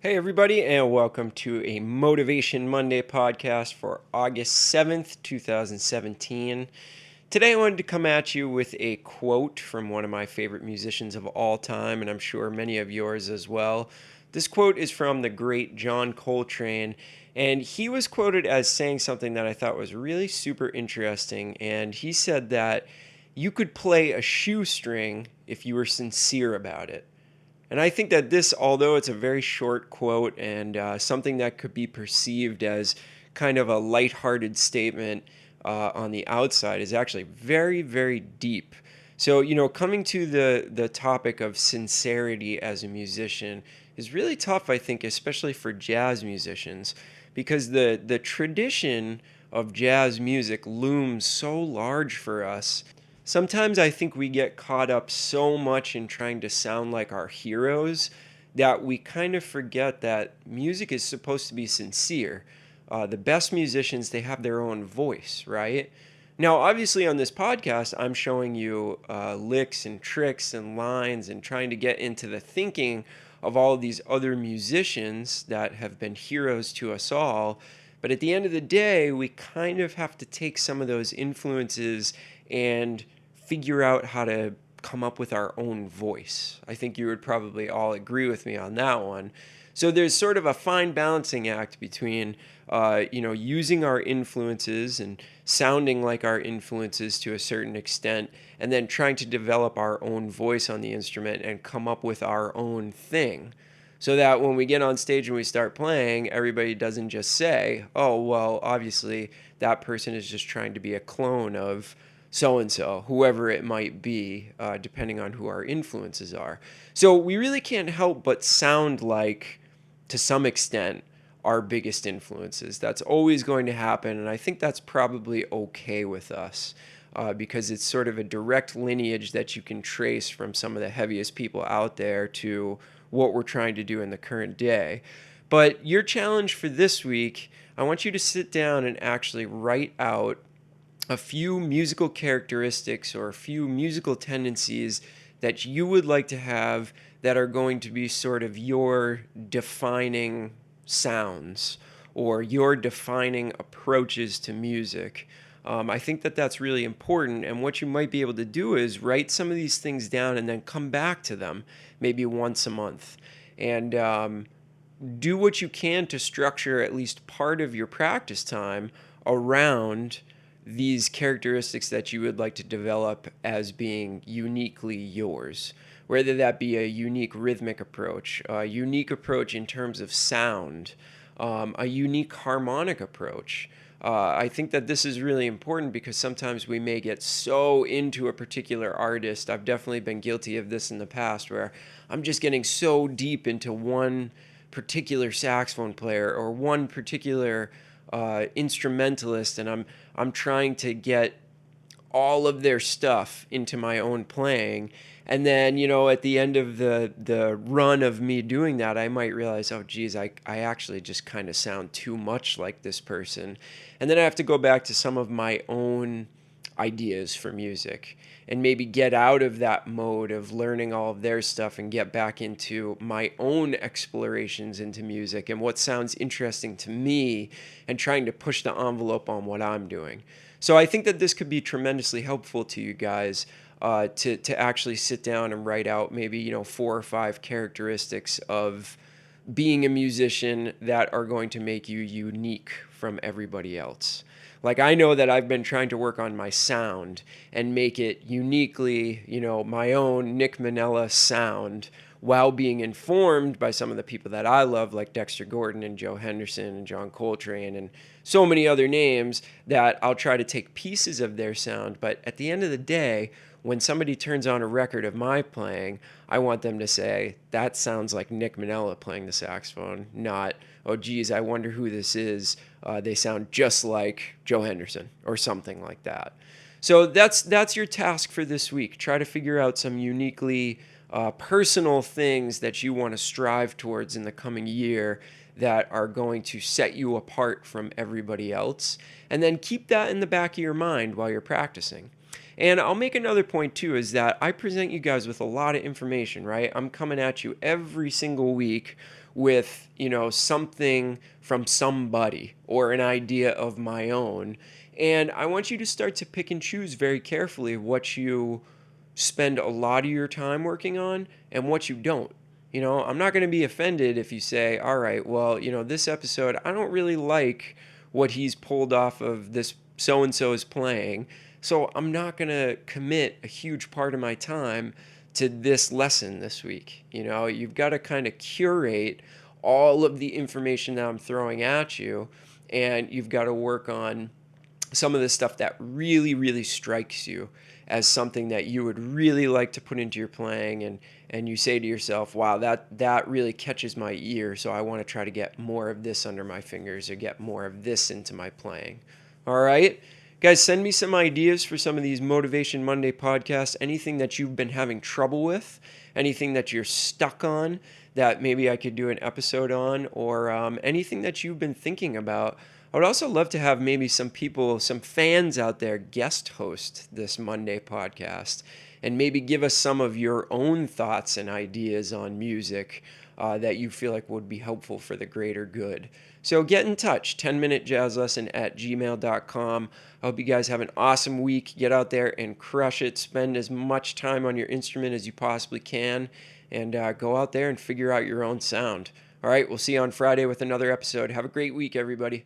Hey, everybody, and welcome to a Motivation Monday podcast for August 7th, 2017. Today, I wanted to come at you with a quote from one of my favorite musicians of all time, and I'm sure many of yours as well. This quote is from the great John Coltrane, and he was quoted as saying something that I thought was really super interesting. And he said that you could play a shoestring if you were sincere about it. And I think that this, although it's a very short quote and something that could be perceived as kind of a lighthearted statement on the outside, is actually very, very deep. So, coming to the topic of sincerity as a musician is really tough, I think, especially for jazz musicians, because the tradition of jazz music looms so large for us. Sometimes I think we get caught up so much in trying to sound like our heroes that we kind of forget that music is supposed to be sincere. The best musicians, they have their own voice, right? Now, obviously, on this podcast, I'm showing you licks and tricks and lines and trying to get into the thinking of all of these other musicians that have been heroes to us all. But at the end of the day, we kind of have to take some of those influences and figure out how to come up with our own voice. I think you would probably all agree with me on that one. So there's sort of a fine balancing act between, using our influences and sounding like our influences to a certain extent, and then trying to develop our own voice on the instrument and come up with our own thing. So that when we get on stage and we start playing, everybody doesn't just say, oh, well, obviously that person is just trying to be a clone of so and so, whoever it might be, depending on who our influences are. So we really can't help but sound like, to some extent, our biggest influences. That's always going to happen, and I think that's probably okay with us. Because it's sort of a direct lineage that you can trace from some of the heaviest people out there to what we're trying to do in the current day. But your challenge for this week, I want you to sit down and actually write out a few musical characteristics or a few musical tendencies that you would like to have that are going to be sort of your defining sounds or your defining approaches to music. I think that that's really important, and what you might be able to do is write some of these things down and then come back to them maybe once a month and do what you can to structure at least part of your practice time around these characteristics that you would like to develop as being uniquely yours, whether that be a unique rhythmic approach, a unique approach in terms of sound, a unique harmonic approach. I think that this is really important because sometimes we may get so into a particular artist. I've definitely been guilty of this in the past where I'm just getting so deep into one particular saxophone player or one particular instrumentalist, and I'm trying to get all of their stuff into my own playing. And then, at the end of the run of me doing that, I might realize, oh, geez, I actually just kind of sound too much like this person. And then I have to go back to some of my own ideas for music and maybe get out of that mode of learning all of their stuff and get back into my own explorations into music and what sounds interesting to me and trying to push the envelope on what I'm doing. So I think that this could be tremendously helpful to you guys to actually sit down and write out maybe 4 or 5 characteristics of being a musician that are going to make you unique from everybody else. Like, I know that I've been trying to work on my sound and make it uniquely, my own Nick Manella sound, while being informed by some of the people that I love, like Dexter Gordon and Joe Henderson and John Coltrane and so many other names, that I'll try to take pieces of their sound. But at the end of the day, when somebody turns on a record of my playing, I want them to say, that sounds like Nick Manella playing the saxophone, not, oh, geez, I wonder who this is. They sound just like Joe Henderson or something like that. So that's your task for this week. Try to figure out some uniquely personal things that you want to strive towards in the coming year that are going to set you apart from everybody else. And then keep that in the back of your mind while you're practicing. And I'll make another point too, is that I present you guys with a lot of information, right? I'm coming at you every single week with, something from somebody or an idea of my own. And I want you to start to pick and choose very carefully what you spend a lot of your time working on and what you don't. I'm not going to be offended if you say, all right, well, this episode, I don't really like what he's pulled off of this so and so is playing. So I'm not going to commit a huge part of my time to this lesson this week. You've got to kind of curate all of the information that I'm throwing at you, and you've got to work on some of the stuff that really, really strikes you as something that you would really like to put into your playing, and you say to yourself, wow, that really catches my ear, so I want to try to get more of this under my fingers or get more of this into my playing. All right? Guys, send me some ideas for some of these Motivation Monday podcasts, anything that you've been having trouble with, anything that you're stuck on that maybe I could do an episode on, or anything that you've been thinking about. I would also love to have maybe some people, some fans out there guest host this Monday podcast and maybe give us some of your own thoughts and ideas on music that you feel like would be helpful for the greater good. So get in touch, 10minutejazzlesson@gmail.com. I hope you guys have an awesome week. Get out there and crush it. Spend as much time on your instrument as you possibly can, and go out there and figure out your own sound. All right, we'll see you on Friday with another episode. Have a great week, everybody.